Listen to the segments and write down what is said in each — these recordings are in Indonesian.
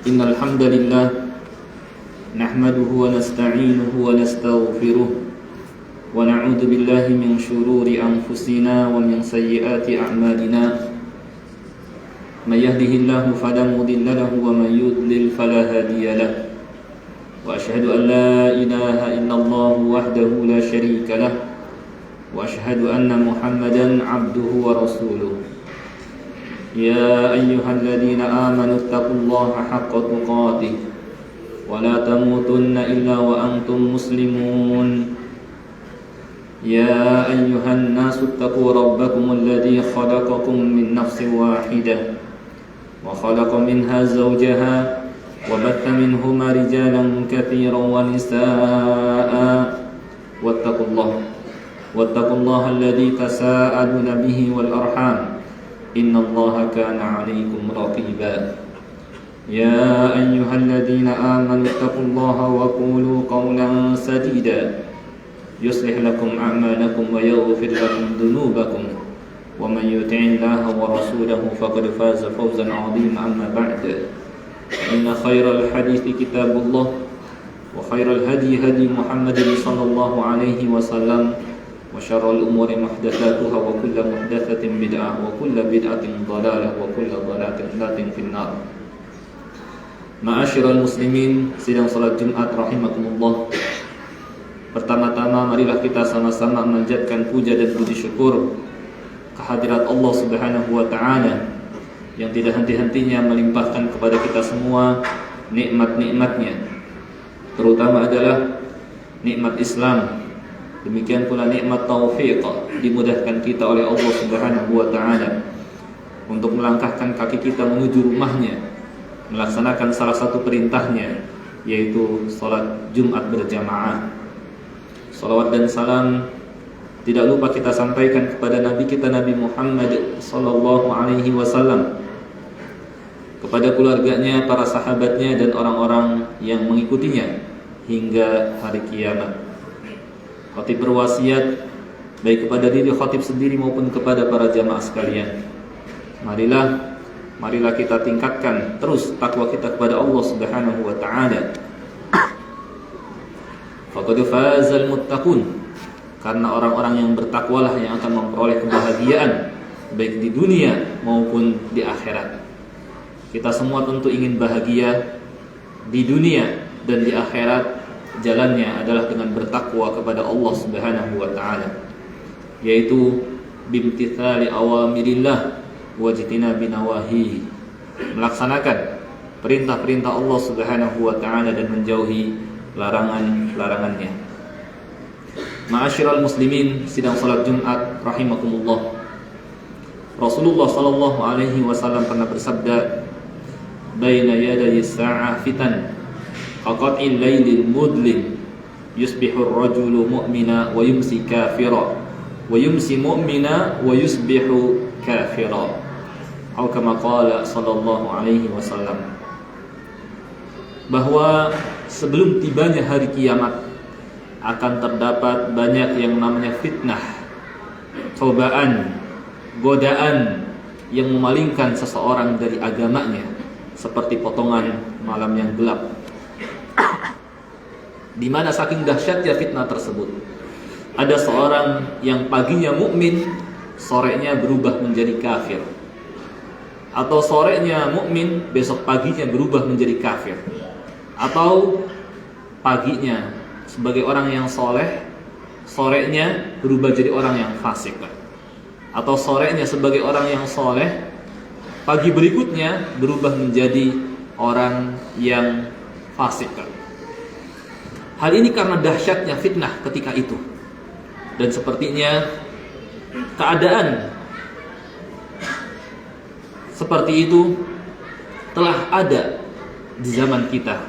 إن الحمد لله نحمده ونستعينه ونستغفره ونعوذ بالله من شرور أنفسنا ومن سيئات أعمالنا من يهده الله فلا مضل له ومن يضلل فلا هادي له وأشهد أن لا إله إلا الله وحده لا شريك له وأشهد أن محمدا عبده ورسوله يا أيها الذين آمنوا اتقوا الله حق تقاته ولا تموتن إلا وأنتم مسلمون يا أيها الناس اتقوا ربكم الذي خلقكم من نفس واحدة وخلق منها زوجها وبث منهما رجالا كثيرا ونساء واتقوا الله الذي تساءلون به والأرحام إن الله كان عليكم رقيبا يا أيها الذين آمنوا اتقوا الله وقولوا قولا سديدا يصلح لكم أعمالكم ويغفر لكم ذنوبكم ومن يطع الله ورسوله فقد فاز فوزا عظيما أما بعد إن خير الحديث كتاب الله وخير الهدي هدي محمد صلى الله عليه وسلم وشر الأمور محدثاتها وكل محدثة بدعة وكل بدعة ضلالة وكل ضلالة في النار. Ma'asyiral muslimin, sidang salat Jumat rahimakumullah. Pertama-tama marilah kita sama-sama memanjatkan puja dan puji syukur kehadirat Allah Subhanahu wa taala yang tidak henti-hentinya melimpahkan kepada kita semua nikmat-nikmatnya. Terutama adalah nikmat Islam. Demikian pula nikmat taufik, dimudahkan kita oleh Allah Subhanahu wa taala untuk melangkahkan kaki kita menuju rumahnya, melaksanakan salah satu perintahnya, yaitu salat Jumat berjamaah. Salawat dan salam tidak lupa kita sampaikan kepada Nabi kita Nabi Muhammad sallallahu alaihi wasallam, kepada keluarganya, para sahabatnya dan orang-orang yang mengikutinya hingga hari kiamat. Khatib berwasiat baik kepada diri khatib sendiri maupun kepada para jamaah sekalian. Marilah kita tingkatkan terus takwa kita kepada Allah Subhanahu wa taala. Faqad fazal muttaqun, karena orang-orang yang bertakwalah yang akan memperoleh kebahagiaan baik di dunia maupun di akhirat. Kita semua tentu ingin bahagia di dunia dan di akhirat. Jalannya adalah dengan bertakwa kepada Allah Subhanahu wa taala, yaitu bimtithali awamirillah wajtinabi nawahi, melaksanakan perintah-perintah Allah Subhanahu wa taala dan menjauhi larangan-larangannya. Ma'asyiral muslimin, sidang salat Jumat rahimakumullah. Rasulullah sallallahu alaihi wasallam pernah bersabda, "Baina yaday as-sa'ah fitan Qaqatil lailil mudlim yusbihur rajulu mu'mina wa yumsi kafira wa yumsi mu'mina wa yusbihu kafira." Atau kama qala sallallahu alaihi wasallam, bahwa sebelum tibanya hari kiamat akan terdapat banyak yang namanya fitnah, cobaan, godaan yang memalingkan seseorang dari agamanya, seperti potongan malam yang gelap. Di mana saking dahsyatnya fitnah tersebut, ada seorang yang paginya mukmin, sorenya berubah menjadi kafir, atau sorenya mukmin, besok paginya berubah menjadi kafir, atau paginya sebagai orang yang soleh, sorenya berubah jadi orang yang fasik, atau sorenya sebagai orang yang soleh, pagi berikutnya berubah menjadi orang yang fasik. Hal ini karena dahsyatnya fitnah ketika itu. Dan sepertinya keadaan seperti itu telah ada di zaman kita.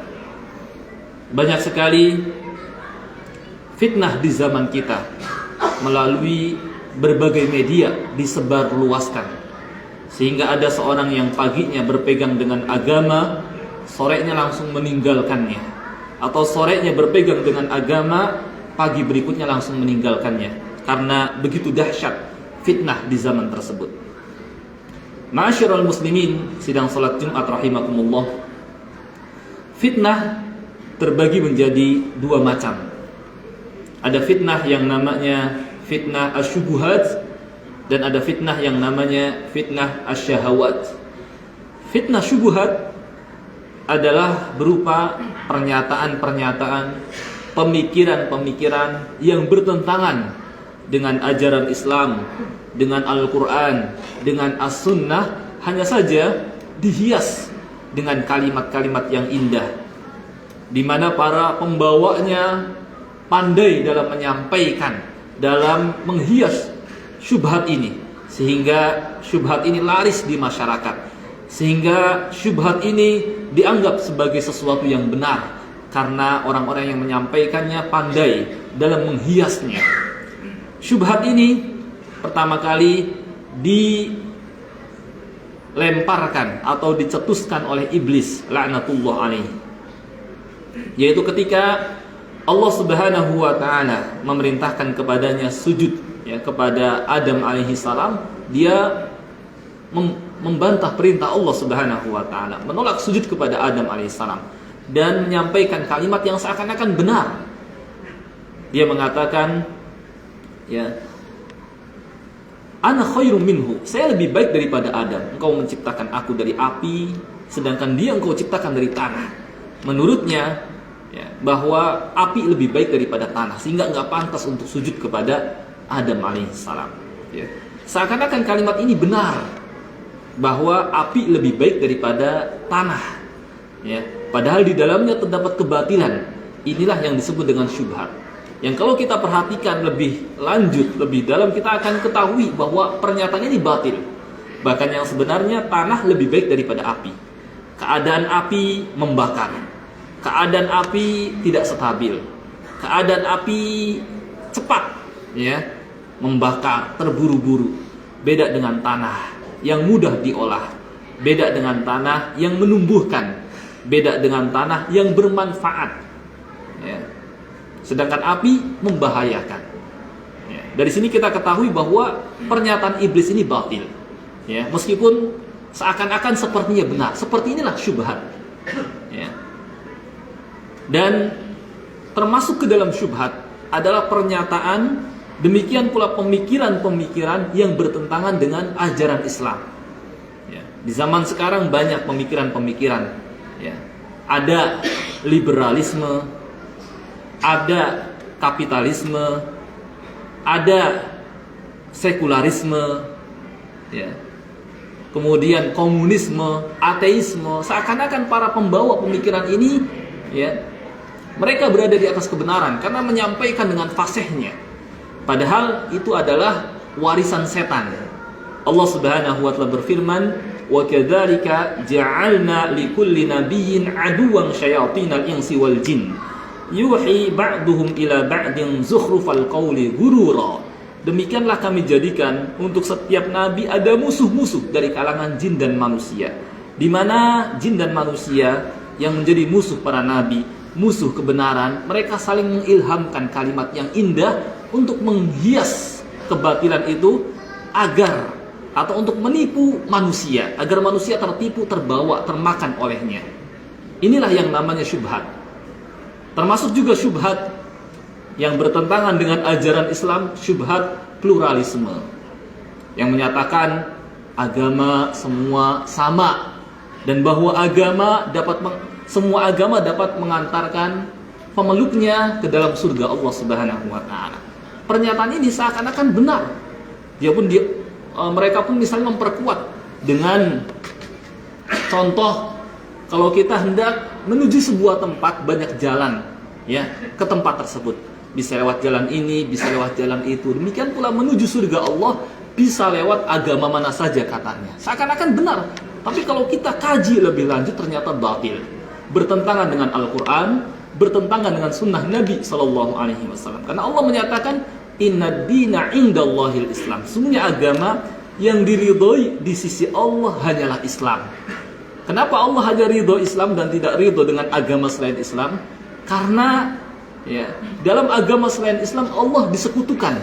Banyak sekali fitnah di zaman kita melalui berbagai media disebar luaskan, sehingga ada seorang yang paginya berpegang dengan agama, sorenya langsung meninggalkannya, atau sorenya berpegang dengan agama, pagi berikutnya langsung meninggalkannya, karena begitu dahsyat fitnah di zaman tersebut. Ma'asyiral muslimin, sidang salat Jumat rahimakumullah. Fitnah terbagi menjadi dua macam. Ada fitnah yang namanya fitnah asyubuhat, dan ada fitnah yang namanya fitnah asyahawat. Fitnah syubuhat adalah berupa pernyataan-pernyataan, pemikiran-pemikiran yang bertentangan dengan ajaran Islam, dengan Al-Quran, dengan As-Sunnah, hanya saja dihias dengan kalimat-kalimat yang indah, di mana para pembawanya pandai dalam menyampaikan, dalam menghias syubhat ini, sehingga syubhat ini laris di masyarakat, sehingga syubhat ini dianggap sebagai sesuatu yang benar karena orang-orang yang menyampaikannya pandai dalam menghiasnya. Syubhat ini pertama kali dilemparkan atau dicetuskan oleh iblis laknatullah alaihi, yaitu ketika Allah Subhanahu wa taala memerintahkan kepadanya sujud kepada Adam alaihi salam. Dia membantah perintah Allah Subhanahu wa taala, menolak sujud kepada Adam alaihi salam dan menyampaikan kalimat yang seakan-akan benar. Dia mengatakan, ana khairum minhu, saya lebih baik daripada Adam. Engkau menciptakan aku dari api, sedangkan dia engkau ciptakan dari tanah. Menurutnya bahwa api lebih baik daripada tanah, sehingga enggak pantas untuk sujud kepada Adam alaihissalam. Seakan-akan kalimat ini benar, bahwa api lebih baik daripada tanah. Padahal di dalamnya terdapat kebatilan. Inilah yang disebut dengan syubhat, yang kalau kita perhatikan lebih lanjut, lebih dalam, kita akan ketahui bahwa pernyataan ini batil. Bahkan yang sebenarnya tanah lebih baik daripada api. Keadaan api membakar, keadaan api tidak stabil, keadaan api cepat membakar, terburu-buru. Beda dengan tanah yang mudah diolah, beda dengan tanah yang menumbuhkan, beda dengan tanah yang bermanfaat. Sedangkan api membahayakan. Dari sini kita ketahui bahwa pernyataan iblis ini batil. Meskipun seakan-akan sepertinya benar. Seperti inilah syubhat. Dan termasuk ke dalam syubhat adalah pernyataan, demikian pula pemikiran-pemikiran yang bertentangan dengan ajaran Islam. Di zaman sekarang banyak pemikiran-pemikiran. Ada liberalisme, ada kapitalisme, ada sekularisme, kemudian komunisme, ateisme. Seakan-akan para pembawa pemikiran ini, mereka berada di atas kebenaran karena menyampaikan dengan fasihnya. Padahal itu adalah warisan setan. Allah Subhanahu wa taala berfirman, "Wa kadzalika ja'alna likulli nabiyyin aduwwan syayatinal insi wal jin yuhi ba'duhum ila ba'din zukhrufal qawli ghurura." Demikianlah kami jadikan untuk setiap nabi ada musuh-musuh dari kalangan jin dan manusia, di mana jin dan manusia yang menjadi musuh para nabi, musuh kebenaran, mereka saling mengilhamkan kalimat yang indah untuk menghias kebatilan itu agar, atau untuk menipu manusia, agar manusia tertipu, terbawa, termakan olehnya. Inilah yang namanya syubhat. Termasuk juga syubhat yang bertentangan dengan ajaran Islam, syubhat pluralisme, yang menyatakan agama semua sama, dan bahwa semua agama dapat mengantarkan pemeluknya ke dalam surga Allah Subhanahu wa taala. Pernyataan ini seakan-akan benar. Mereka pun misalnya memperkuat dengan contoh, kalau kita hendak menuju sebuah tempat, banyak jalan ke tempat tersebut. Bisa lewat jalan ini, bisa lewat jalan itu. Demikian pula menuju surga Allah bisa lewat agama mana saja katanya. Seakan-akan benar. Tapi kalau kita kaji lebih lanjut, ternyata batil. Bertentangan dengan Al-Quran, bertentangan dengan sunnah Nabi SAW. Karena Allah menyatakan, inna dina indallahil Islam. Sesungguhnya agama yang diridhoi di sisi Allah hanyalah Islam. Kenapa Allah hanya ridho Islam dan tidak ridho dengan agama selain Islam? Karena dalam agama selain Islam Allah disekutukan.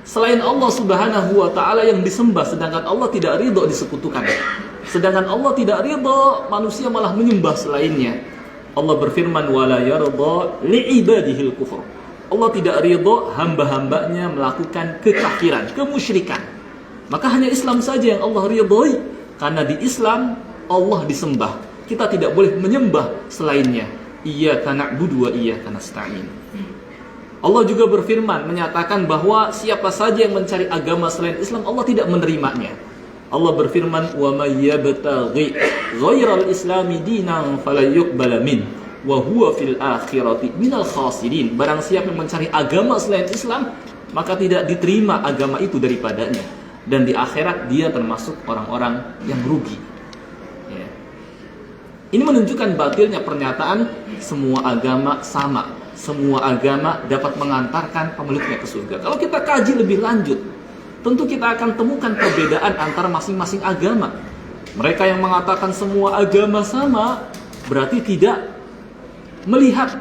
Selain Allah Subhanahu wa taala yang disembah, sedangkan Allah tidak ridho disekutukan. Sedangkan Allah tidak ridha manusia malah menyembah selainnya. Allah berfirman, wala yarda li'ibadihil kufur. Allah tidak ridha hamba-hambanya melakukan kekafiran, kemusyrikan. Maka hanya Islam saja yang Allah ridhoi, karena di Islam Allah disembah. Kita tidak boleh menyembah selainnya. Iyyaka na'budu wa iyyaka nasta'in. Allah juga berfirman menyatakan bahwa siapa saja yang mencari agama selain Islam, Allah tidak menerimanya. Allah berfirman, wa may yabtaghi ghairal islami dinan falyuqbala min wa huwa fil akhirati minal khasirin. Barang siapa yang mencari agama selain Islam, maka tidak diterima agama itu daripadanya, dan di akhirat dia termasuk orang-orang yang rugi. Ya. Ini menunjukkan batilnya pernyataan semua agama sama, semua agama dapat mengantarkan pemeluknya ke surga. Kalau kita kaji lebih lanjut, tentu kita akan temukan perbedaan antara masing-masing agama. Mereka yang mengatakan semua agama sama berarti tidak melihat,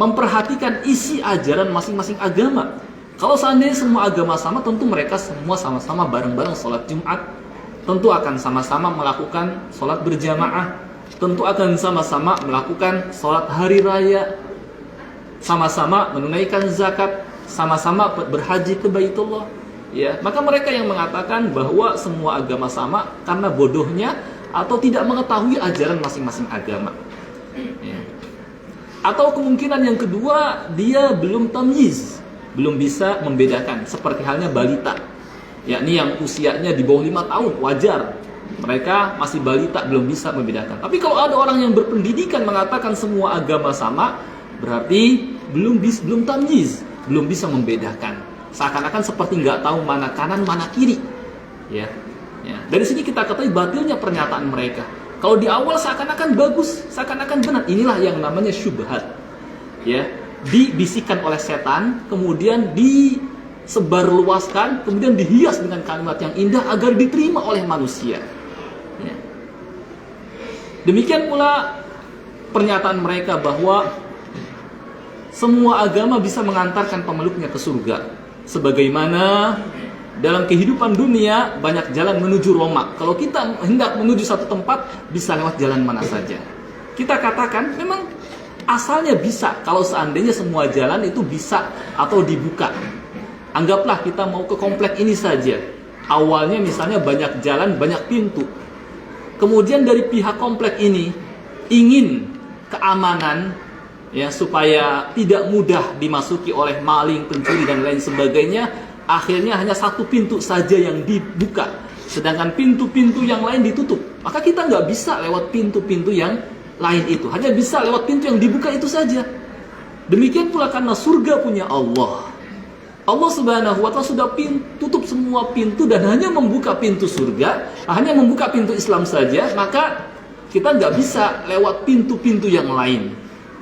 memperhatikan isi ajaran masing-masing agama. Kalau seandainya semua agama sama, tentu mereka semua sama-sama bareng-bareng sholat Jumat, tentu akan sama-sama melakukan sholat berjamaah, tentu akan sama-sama melakukan sholat hari raya, sama-sama menunaikan zakat, sama-sama berhaji ke Baitullah. Ya, maka mereka yang mengatakan bahwa semua agama sama karena bodohnya atau tidak mengetahui ajaran masing-masing agama. Ya. Atau kemungkinan yang kedua, dia belum tamyiz, belum bisa membedakan, seperti halnya balita, yakni yang usianya di bawah 5 tahun, wajar. Mereka masih balita, belum bisa membedakan. Tapi kalau ada orang yang berpendidikan mengatakan semua agama sama, berarti belum tamyiz, belum bisa membedakan. Seakan-akan seperti nggak tahu mana kanan, mana kiri. Ya. Dari sini kita ketahui batilnya pernyataan mereka. Kalau di awal seakan-akan bagus, seakan-akan benar. Inilah yang namanya syubhat. Ya, dibisikkan oleh setan, kemudian disebarluaskan, kemudian dihias dengan kalimat yang indah agar diterima oleh manusia. Ya. Demikian pula pernyataan mereka bahwa semua agama bisa mengantarkan pemeluknya ke surga. Sebagaimana dalam kehidupan dunia banyak jalan menuju Roma. Kalau kita hendak menuju satu tempat, bisa lewat jalan mana saja. Kita katakan memang asalnya bisa, kalau seandainya semua jalan itu bisa atau dibuka. Anggaplah kita mau ke komplek ini saja. Awalnya misalnya banyak jalan, banyak pintu. Kemudian dari pihak komplek ini ingin keamanan, ya, supaya tidak mudah dimasuki oleh maling, pencuri dan lain sebagainya. Akhirnya hanya satu pintu saja yang dibuka, sedangkan pintu-pintu yang lain ditutup. Maka kita nggak bisa lewat pintu-pintu yang lain itu, hanya bisa lewat pintu yang dibuka itu saja. Demikian pula karena surga punya Allah. Allah Subhanahu wa Ta'ala sudah tutup semua pintu dan hanya membuka pintu surga, hanya membuka pintu Islam saja. Maka kita nggak bisa lewat pintu-pintu yang lain,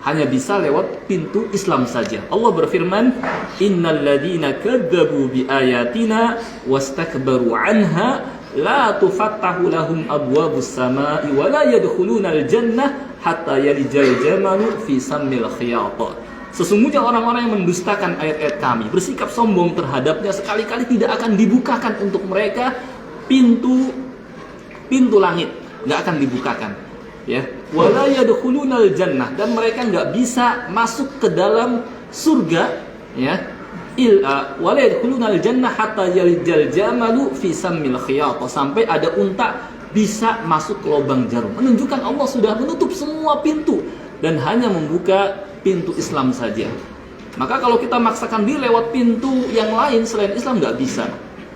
hanya bisa lewat pintu Islam saja. Allah berfirman, innal ladina kadzabu bi ayatina wastakbaru anha la tufattahu lahum abwabus samai wa la yadkhulunal jannah hatta yalijal jamalu fi sammil khiyat. Sesungguhnya orang-orang yang mendustakan ayat-ayat kami, bersikap sombong terhadapnya, sekali-kali tidak akan dibukakan untuk mereka pintu langit, nggak akan dibukakan. Ya, wala yadkhulunal jannah, dan mereka nggak bisa masuk ke dalam surga, ya. Wala yadkhulunal jannah hatta yalijal jamalu fi sammil khiyat, sampai ada unta bisa masuk ke lubang jarum. Menunjukkan Allah sudah menutup semua pintu dan hanya membuka pintu Islam saja. Maka kalau kita maksakan diri lewat pintu yang lain selain Islam, nggak bisa.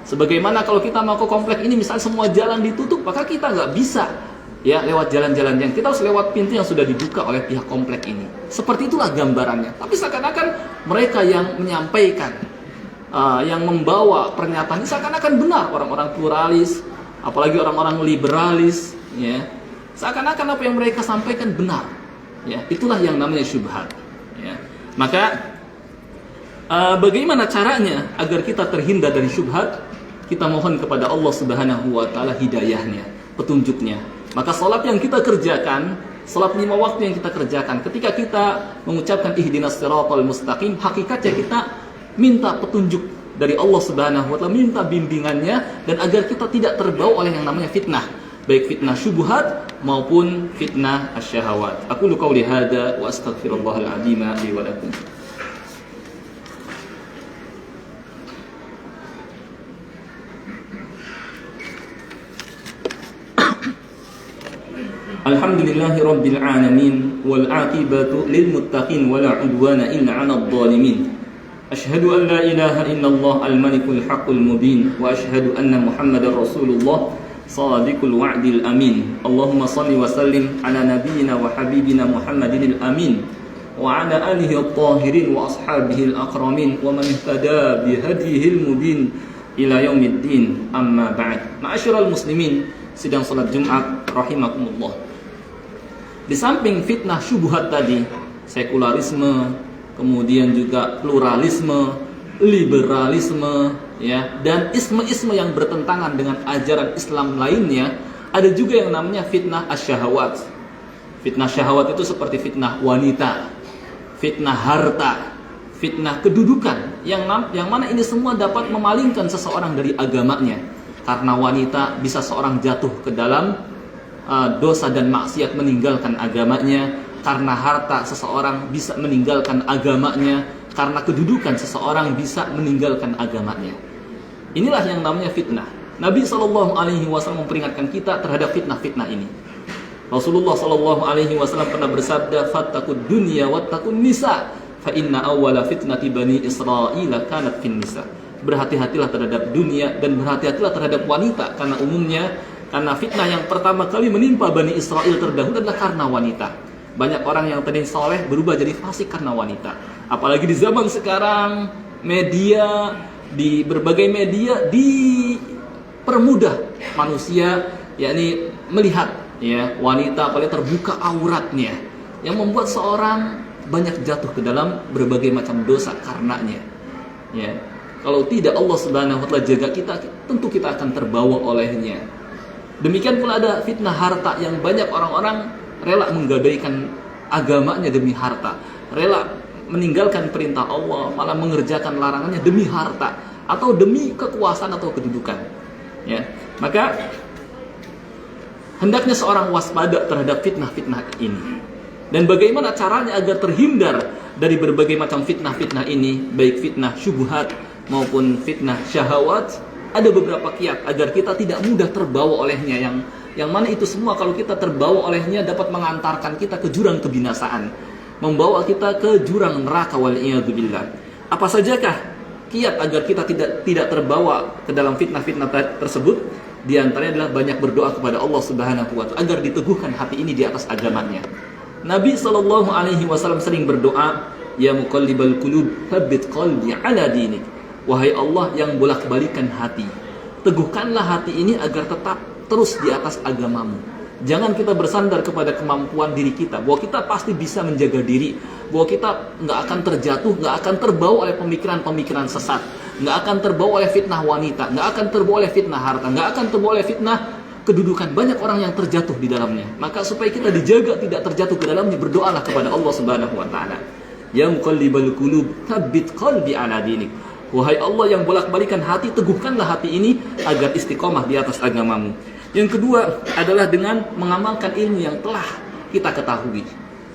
Sebagaimana kalau kita mau ke komplek ini, misalnya semua jalan ditutup, maka kita nggak bisa, ya, lewat jalan-jalan yang kita harus lewat pintu yang sudah dibuka oleh pihak komplek ini. Seperti itulah gambarannya. Tapi seakan-akan mereka yang menyampaikan, yang membawa pernyataan ini seakan-akan benar, orang-orang pluralis, apalagi orang-orang liberalis, ya, seakan-akan apa yang mereka sampaikan benar. Ya, itulah yang namanya syubhat. Ya. Maka bagaimana caranya agar kita terhindar dari syubhat? Kita mohon kepada Allah Subhanahu wa Ta'ala hidayahnya, petunjuknya. Maka salat yang kita kerjakan, salat 5 waktu yang kita kerjakan, ketika kita mengucapkan ihdinas siratal mustaqim, hakikatnya kita minta petunjuk dari Allah Subhanahu wa Ta'ala, minta bimbingannya, dan agar kita tidak terbawa oleh yang namanya fitnah. baik fitnah syubhat maupun fitnah asyahawat. Aku qauli hada wa astaghfirullahal azim li wa lakum. Alhamdulillahi rabbil alamin wal aqibatu lil muttaqin wala udwana illa 'alal zalimin. Asyhadu an la ilaha illallah al-malikul haqqul mubin wa asyhadu anna Muhammadar Rasulullah shadiqul wa'dil amin. Allahumma shalli wa sallim ala nabiyyina wa habibina Muhammadinil amin wa ala alihi at-tahirin wa ashabihi al-akramin wa man ihtada bi hadihil mubin ila yaumiddin. Amma ba'd. Ma'asyiral muslimin, sidang salat Jumat rahimakumullah. Di samping fitnah syubhat tadi, sekularisme, kemudian juga pluralisme, liberalisme, ya, dan isme-isme yang bertentangan dengan ajaran Islam lainnya, ada juga yang namanya fitnah asyahawat. Fitnah syahwat itu seperti fitnah wanita, fitnah harta, fitnah kedudukan, yang mana ini semua dapat memalingkan seseorang dari agamanya. Karena wanita bisa seorang jatuh ke dalam dosa dan maksiat, meninggalkan agamanya. Karena harta seseorang bisa meninggalkan agamanya. Karena kedudukan seseorang bisa meninggalkan agamanya. Inilah yang namanya fitnah. Nabi SAW memperingatkan kita terhadap fitnah-fitnah ini. Rasulullah SAW pernah bersabda, fattaqud dunya wattaqun nisa, fa inna awwala fitnati bani Israila kanat fin nisa. Berhati-hatilah terhadap dunia dan berhati-hatilah terhadap wanita, karena fitnah yang pertama kali menimpa Bani Israel terdahulu adalah karena wanita. Banyak orang yang tadi soleh berubah jadi fasik karena wanita. Apalagi di zaman sekarang, media, di berbagai media dipermudah manusia, yakni melihat, ya, wanita paling terbuka auratnya, yang membuat seorang banyak jatuh ke dalam berbagai macam dosa karenanya. Ya, kalau tidak Allah Subhanahu wa taala jaga kita, tentu kita akan terbawa olehnya. Demikian pula ada fitnah harta, yang banyak orang-orang rela menggadaikan agamanya demi harta, rela meninggalkan perintah Allah, malah mengerjakan larangannya demi harta atau demi kekuasaan atau kedudukan. Ya, maka hendaknya seorang waspada terhadap fitnah-fitnah ini. Dan bagaimana caranya agar terhindar dari berbagai macam fitnah-fitnah ini, baik fitnah syubhat maupun fitnah syahwat? Ada beberapa kiat agar kita tidak mudah terbawa olehnya, yang mana itu semua kalau kita terbawa olehnya dapat mengantarkan kita ke jurang kebinasaan, membawa kita ke jurang neraka wal'iyadzubillah. Apa sajakah kiat agar kita tidak terbawa ke dalam fitnah-fitnah tersebut? Di antaranya adalah banyak berdoa kepada Allah Subhanahu wa taala agar diteguhkan hati ini di atas agamanya. Nabi SAW sering berdoa, ya muqallibal qulub tsabbit qalbi ala dinik. Wahai Allah yang bolak-balikan hati, teguhkanlah hati ini agar tetap terus di atas agamamu. Jangan kita bersandar kepada kemampuan diri kita, bahwa kita pasti bisa menjaga diri, bahwa kita nggak akan terjatuh, nggak akan terbawa oleh pemikiran-pemikiran sesat, nggak akan terbawa oleh fitnah wanita, nggak akan terbawa oleh fitnah harta, nggak akan terbawa oleh fitnah kedudukan. Banyak orang yang terjatuh di dalamnya. Maka supaya kita dijaga tidak terjatuh ke dalamnya, berdoalah kepada Allah Subhanahu wa taala. Ya muqallibal qulub tsabbit qalbi ala dinik. Wahai Allah yang bolak-balikan hati, teguhkanlah hati ini agar istiqomah di atas agamamu. Yang kedua adalah dengan mengamalkan ilmu yang telah kita ketahui.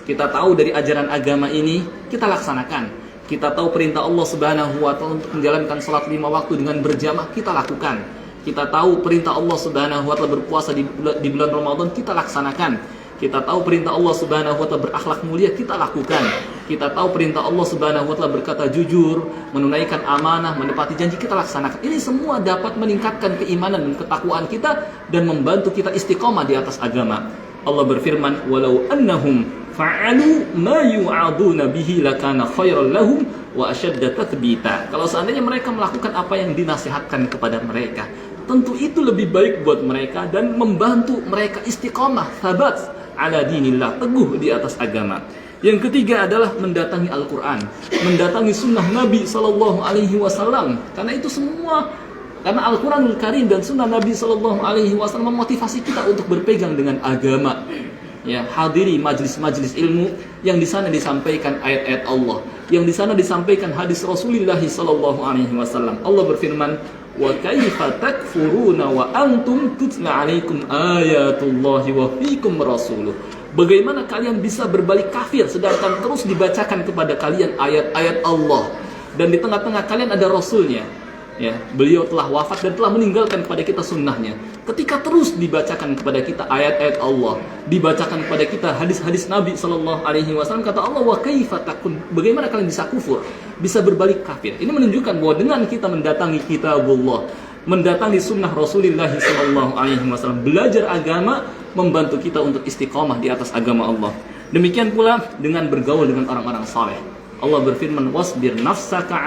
Kita tahu dari ajaran agama ini, kita laksanakan. Kita tahu perintah Allah Subhanahu wa taala untuk menjalankan salat 5 waktu dengan berjamaah, kita lakukan. Kita tahu perintah Allah Subhanahu wa taala berpuasa di bulan Ramadan, kita laksanakan. Kita tahu perintah Allah Subhanahu wa taala berakhlak mulia, kita lakukan. Kita tahu perintah Allah Subhanahu wa taala berkata jujur, menunaikan amanah, menepati janji, kita laksanakan. Ini semua dapat meningkatkan keimanan dan ketakwaan kita dan membantu kita istiqomah di atas agama. Allah berfirman, "Walau annahum fa'alu ma yu'aduna bihi lakana khairan lahum wa ashadda tathbita." Kalau seandainya mereka melakukan apa yang dinasihatkan kepada mereka, tentu itu lebih baik buat mereka dan membantu mereka istiqomah, sabat ala dinillah, teguh di atas agama. Yang ketiga adalah mendatangi Al-Quran, mendatangi sunnah Nabi SAW. Karena itu semua, karena Al-Quranul Karim dan sunnah Nabi SAW memotivasi kita untuk berpegang dengan agama. Ya, hadiri majlis-majlis ilmu yang di sana disampaikan ayat-ayat Allah, yang di sana disampaikan hadis Rasulullah SAW. Allah berfirman, wa kaifa takfuruna wa antum tutla alaikum ayatullahi wa fiikum rasuluh. Bagaimana kalian bisa berbalik kafir sedangkan terus dibacakan kepada kalian ayat-ayat Allah dan di tengah-tengah kalian ada rasulnya. Ya, beliau telah wafat dan telah meninggalkan kepada kita sunnahnya. Ketika terus dibacakan kepada kita ayat-ayat Allah, dibacakan kepada kita hadis-hadis Nabi Sallallahu Alaihi Wasallam, kata Allah, wa kaifa takun, bagaimana kalian bisa kufur, bisa berbalik kafir. Ini menunjukkan bahwa dengan kita mendatangi kitabullah, mendatangi sunnah Rasulullah Sallallahu Alaihi Wasallam, belajar agama, membantu kita untuk istiqamah di atas agama Allah. Demikian pula dengan bergaul dengan orang-orang saleh. Allah berfirman, wasbir nafsaka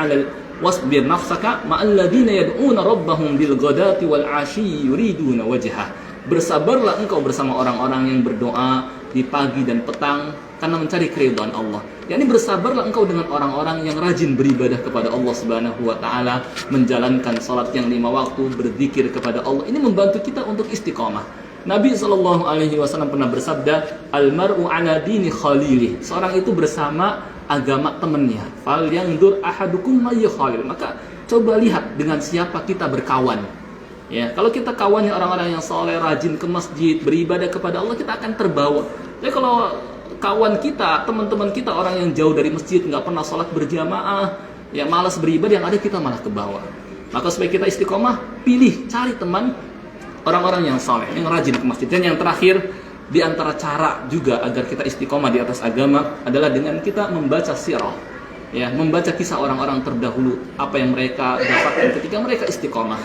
ma'al ladina yad'una rabbahum bil ghadati wal 'ashyi yuriduna wajhah. Bersabarlah engkau bersama orang-orang yang berdoa di pagi dan petang karena mencari keridhaan Allah. yakni bersabarlah engkau dengan orang-orang yang rajin beribadah kepada Allah Subhanahu wa taala, menjalankan salat yang 5 waktu, berzikir kepada Allah. Ini membantu kita untuk istiqamah. Nabi SAW pernah bersabda, al-mar'u ala dini khalilih. Seorang itu bersama agama temannya. Fal yandur ahadukum may khalil. Maka coba lihat dengan siapa kita berkawan. Ya, kalau kita kawannya orang-orang yang saleh, rajin ke masjid, beribadah kepada Allah, kita akan terbawa. Jadi kalau kawan kita, teman-teman kita orang yang jauh dari masjid, nggak pernah sholat berjamaah, ya malas beribadah, yang ada kita malah ke bawah. Maka supaya kita istiqomah, pilih, cari teman orang-orang yang saleh, yang rajin ke masjid. Dan yang terakhir, di antara cara juga agar kita istiqomah di atas agama adalah dengan kita membaca sirah, ya, membaca kisah orang-orang terdahulu, apa yang mereka dapatkan ketika mereka istiqomah.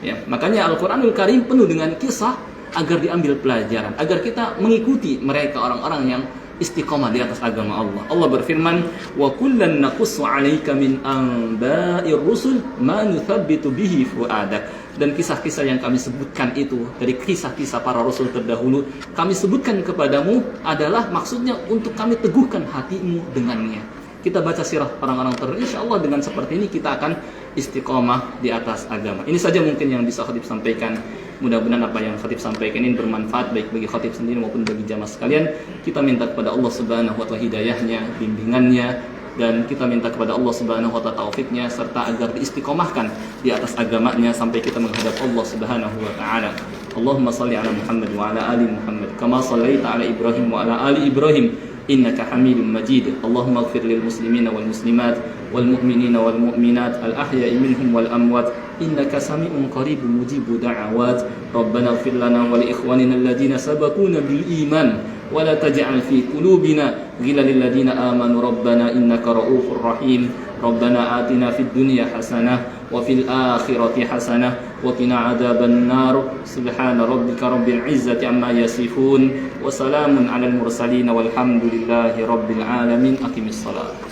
Ya, makanya Al-Quranul Karim penuh dengan kisah agar diambil pelajaran, agar kita mengikuti mereka orang-orang yang istiqomah di atas agama Allah. Allah berfirman, wa kullan naqussu 'alaika min anba'ir rusul ma nuthabbitu bihi fu'adak. Dan kisah-kisah yang kami sebutkan itu dari kisah-kisah para rasul terdahulu, kami sebutkan kepadamu adalah maksudnya untuk kami teguhkan hatimu dengannya. Kita baca sirah orang-orang terdahulu, insyaallah dengan seperti ini kita akan istiqomah di atas agama. Ini saja mungkin yang bisa khatib sampaikan. Mudah-mudahan apa yang khatib sampaikan ini bermanfaat baik bagi khatib sendiri maupun bagi jamaah sekalian. Kita minta kepada Allah Subhanahu wa taala hidayahnya, bimbingannya, dan kita minta kepada Allah Subhanahu wa taala taufiknya serta agar diistiqomahkan di atas agamanya sampai kita menghadap Allah Subhanahu wa taala. Allahumma shalli ala Muhammad wa ala ali Muhammad kama shallaita ala Ibrahim wa ala ali Ibrahim innaka Hamidum Majid. Allahumma ighfir lil muslimina wal muslimat wal mu'minina wal mu'minat al ahya'i minhum wal amwat innaka sami'un qaribun mujibud da'awat. Rabbana ighfir lana wa li ikhwanina alladhina sabaquna bil iman wa la taj'al fi qulubina ghillan lil ladzina amanu rabbana innaka ra'ufur rahim. Rabbana atina fid dunya hasanah wa fil akhirati hasanah wa qina adzaban nar. Subhana rabbika rabbil izzati amma yasifun wa salamun alal mursalin walhamdulillahi rabbil alamin. Aqimis salat.